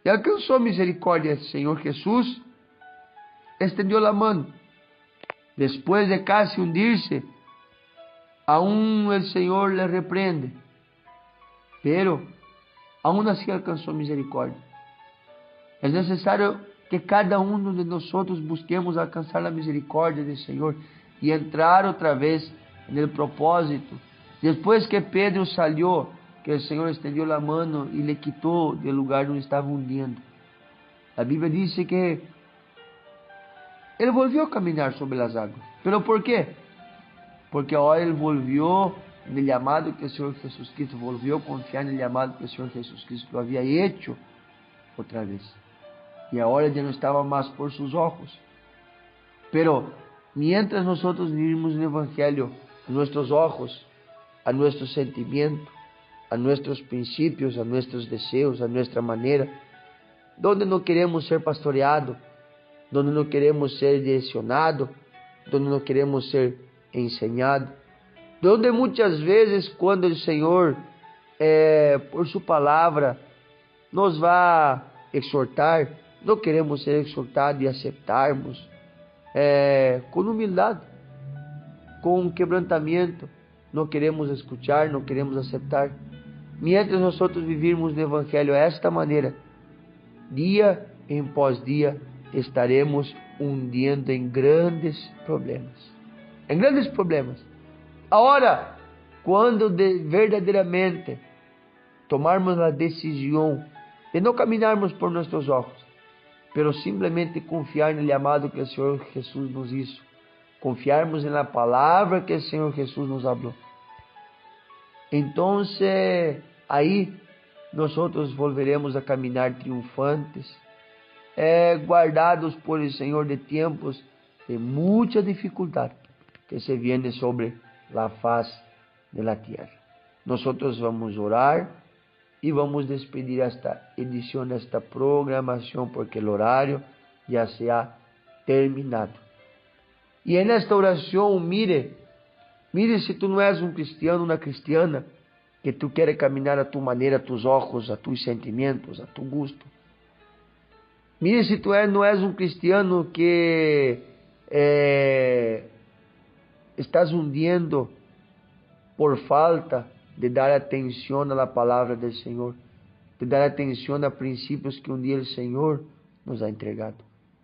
e alcançou misericórdia. Senhor Jesús estendeu a mão. Después de casi hundirse, aún el Señor le reprende, pero aún así alcanzó misericordia. Es necesario que cada uno de nosotros busquemos alcanzar la misericordia del Señor y entrar otra vez en el propósito. Después que Pedro salió, que el Señor extendió la mano y le quitó del lugar donde estaba hundiendo. La Biblia dice que ele volvió a caminar sobre as águas. ¿Pero por quê? Porque agora ele volvió en el llamado que el Señor Jesucristo, volvió a confiar en el llamado que el Señor Jesucristo lo había hecho otra vez. Y ahora ya no estaba más por sus ojos. Pero mientras nosotros vivimos el Evangelio a nuestros ojos, a nuestros sentimientos, a nuestros principios, a nuestros deseos, a nuestra manera, donde no queremos ser pastoreados, donde no queremos ser direccionados, donde no queremos ser enseñados, donde muchas veces cuando el Señor, por su palabra, nos va a exhortar, no queremos ser exhortados y aceptarmos con humildad, con quebrantamento, no queremos escuchar, no queremos aceptar. Mientras nosotros vivirmos el Evangelio de esta manera, día en pós día, estaremos hundiendo en grandes problemas. Em grandes problemas. Agora, quando verdadeiramente tomarmos a decisão de não caminharmos por nossos olhos, pero simplesmente confiar no chamado que o Senhor Jesus nos hizo, confiarmos na palavra que o Senhor Jesus nos falou, então aí nós volveremos a caminhar triunfantes, guardados por el Senhor de tempos de muita dificuldade que se viene sobre la faz de la tierra. Nosotros vamos orar y vamos despedir esta edición, esta programación, porque el horario ya se ha terminado. Y en esta oración, mire si tú no eres un cristiano, una cristiana, que tú quieres caminar a tu manera, a tus ojos, a tus sentimientos, a tu gusto. Mire si tú no eres un cristiano que estás hundiendo por falta de dar atención a la palabra del Señor, de dar atención a principios que un día el Señor nos ha entregado.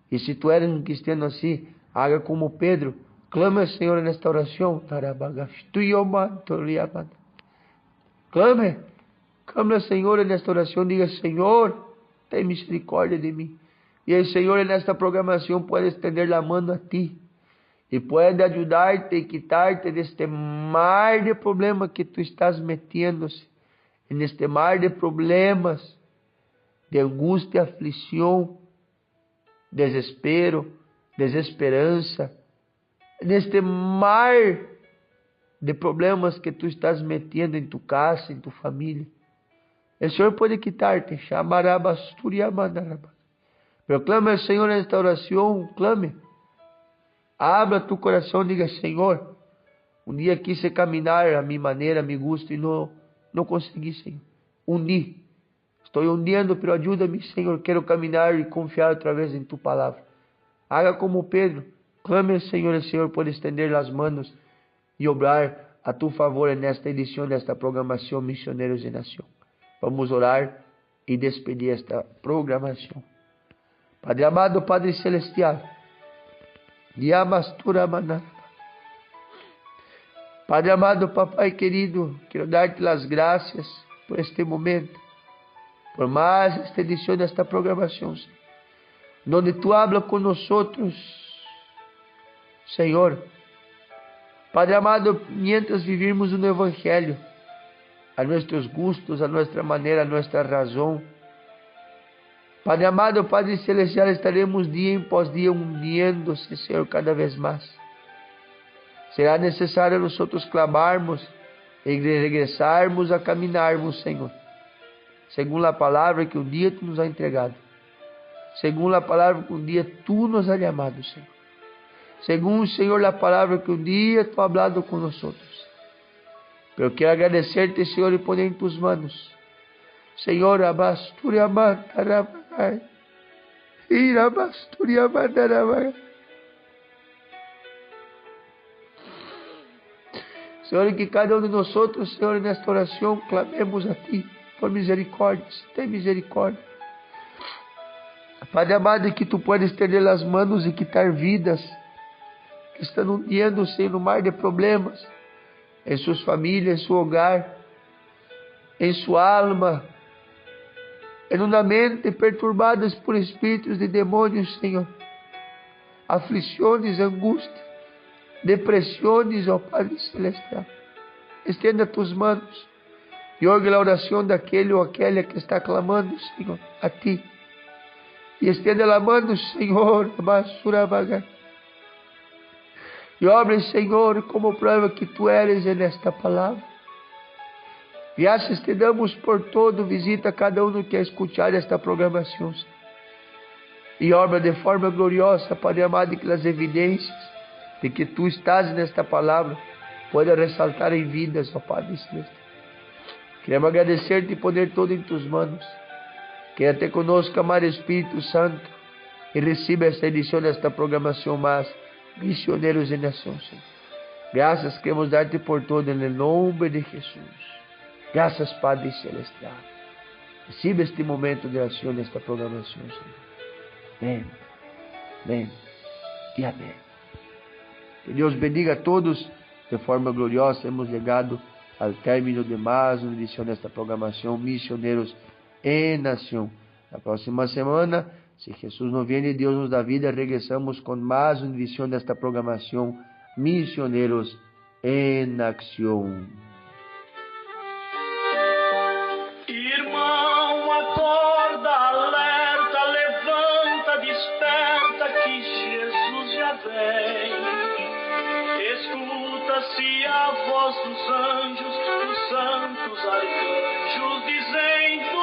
Y si tú eres un cristiano así, haga como Pedro, clama al Señor en esta oración. Clame al Señor en esta oración, diga: Señor, ten misericordia de mí. Y el Señor en esta programación puede extender la mano a ti y puede ayudarte y quitarte de este mar de problemas que tú estás metiéndose, en este mar de problemas, de angustia, aflicción, desespero, desesperanza, en este mar de problemas que tú estás metiendo en tu casa, en tu familia. El Señor puede quitarte. Pero clame al Señor en esta oración, clame. Abra tu corazón, diga: Señor, un día quise caminar a mi manera, a mi gusto y no conseguí, Señor. Hundí. Estoy hundiendo, pero ayúdame, Señor. Quiero caminar y confiar otra vez en tu palabra. Haga como Pedro. Clame al Señor, el Señor puede extender las manos y obrar a tu favor en esta edición de esta programación Misioneros de Nación. Vamos orar y despedir esta programación. Padre amado, Padre celestial, Padre amado, Papai querido, quiero darte las gracias por este momento, por más esta edición de esta programación, donde tú hablas con nosotros, Señor. Padre amado, mientras vivimos un evangelio, a nuestros gustos, a nuestra manera, a nuestra razón, Padre amado, Padre celestial, estaremos día en pos día hundiéndose, Señor, cada vez más. Será necesario nosotros clamarmos y regresarmos a caminarmos, Señor, según la palabra que un día tú nos has entregado, según la palabra que un día tú nos has llamado, Señor, según, Señor, la palabra que un día tú has hablado con nosotros. Pero quiero agradecerte, Señor, y poner en tus manos, Señor, Señor, que cada uno de nosotros, Señor, en esta oración clamemos a ti por misericordia. Ten misericordia. Padre amado, que tu puedes estender as manos e quitar vidas que estão hundiendo-se no mar de problemas, em suas famílias, em seu hogar, em sua alma, en una mente perturbadas por espíritos de demônios, Senhor. Aflições, angústia, depressões, ó Padre Celestial. estenda tus manos e ouve a oração daquele ou aquela que está clamando, Senhor, a Ti. E estenda a mão, Senhor, e obre, Senhor, como prova que Tu eres nesta palavra. E assim estendamos por todo, visita cada um que quer escutar esta programação. E obra de forma gloriosa, Pai amado, que as evidências de que Tu estás nesta palavra pueda ressaltar em vidas, ó Padre Celeste. Queremos agradecer-te e poner todo em Tus manos. Quédate conosco, amado Espírito Santo, e receba esta edição desta programação mais Missioneiros em Nação, Senhor. Graças queremos dar-te por todo, em nome de Jesus. Graças, Padre Celestial. Receba este momento de oração nesta programação, Senhor. Amém, amém e amém. Que Deus bendiga a todos de forma gloriosa. Hemos chegado ao término de mais uma edição desta programação Missioneiros em Nação. Na próxima semana, se Jesus não vier e Deus nos dá vida, regressamos com mais uma edição desta programação Missioneiros em Ação. Irmão, acorda, alerta, levanta, desperta, que Jesus já vem. Escuta-se a voz dos anjos, dos santos arcanjos, dizendo: